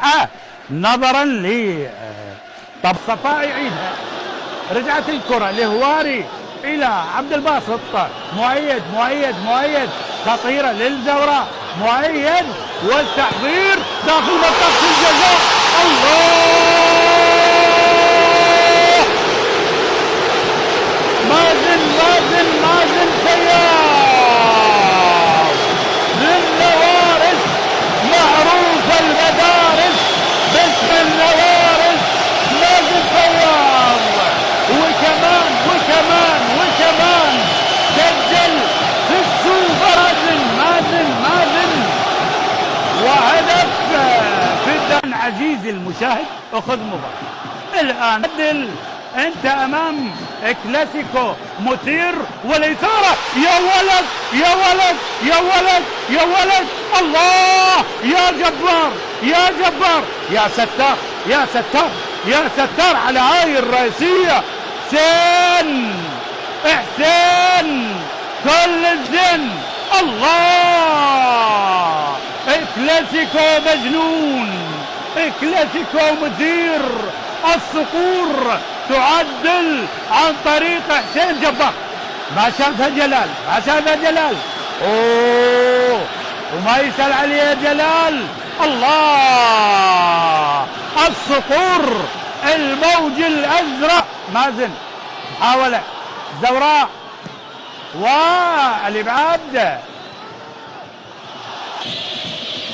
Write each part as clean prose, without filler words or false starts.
9 نظرا ل طب صفاء يعيدها. رجعت الكرة لهواري إلى عبد الباسط. مؤيد خطيرة للزوراء. مؤيد والتحضير داخل منطقة الجزاء. الله! مازن سيار للنوارس، معروف المدارس باسم النوارس. مازن سيار وكمان سجل في السوبر. مازن وهدف في الدم. عزيزي المشاهد اخذ مباراة الان. انت امام كلاسيكو مثير والإثارة. يا ولد الله! يا جبار يا ستار على هاي الرئيسية. حسين كل الزن. الله! كلاسيكو مجنون، كلاسيكو مثير. الصقور تعدل عن طريق حسين جبار. ما شافها جلال. اوه وما يسأل عليه جلال. الله! الصقور الموج الازرق. مازن محاولة زوراء والابعاد.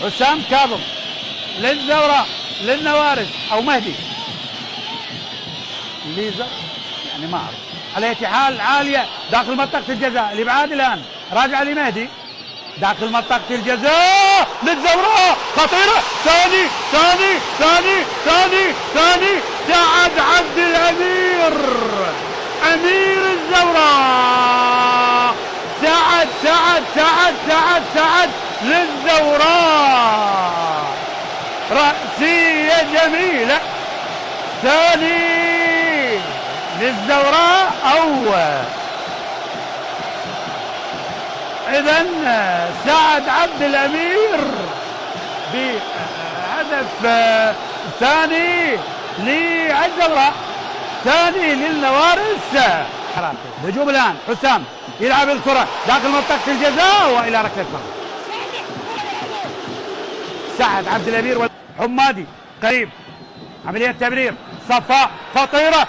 حسام كاظم للزوراء للنوارس او مهدي ليزر، يعني ما اعرف. على اي حال عاليه داخل منطقه الجزاء. الابعاد الان راجع لمهدي داخل منطقه الجزاء للزوراء. خطيره. ثاني سعد عبد الامير امير الزوراء. سعد للزوراء. رأسية جميلة. ثاني للزوراء. إذن سعد عبد الأمير بهدف ثاني للزوراء، ثاني للنوارس. هجوم الآن. حسام يلعب الكرة داخل منطقة الجزاء وإلى ركلة مرمى. سعد عبد الأمير والحمادي قريب. عملية تمرير. صفاء خطيرة.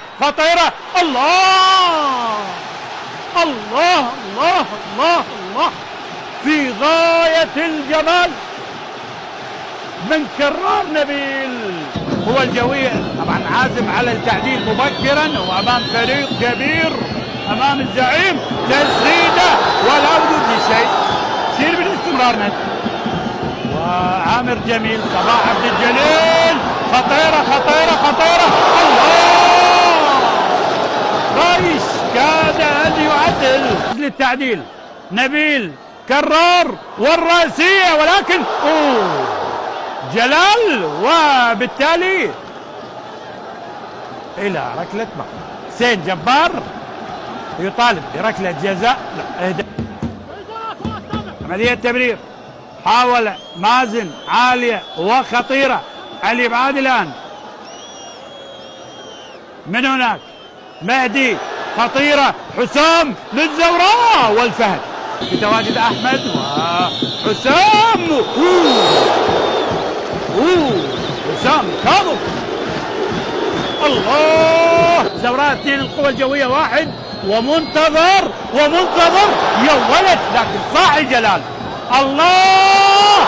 الله في غاية الجمال من كرار نبيل. هو الجويع طبعا عازم على التعديل مبكرا وامام فريق كبير، امام الزعيم. تسديده ولا وجود لشيء. سير بالاستمرار. وعامر جميل. صباح عبد الجليل. خطيرة. الله! رايش كاد أن يعدل للتعديل. نبيل كرار والرأسية ولكن جلال، وبالتالي إلى ركلة مرمى. حسين جبار يطالب بركلة جزاء. لا اهدى. عملية تمرير. حاول مازن عالية وخطيرة. الإبعاد الآن من هناك. مهدي خطيرة. حسام للزوراء والفهد بتواجد أحمد وحسام. حسام كاظم. الله! زوراء 2 القوى الجوية 1 ومنتظر. يا ولد لكن صاحي جلال. الله!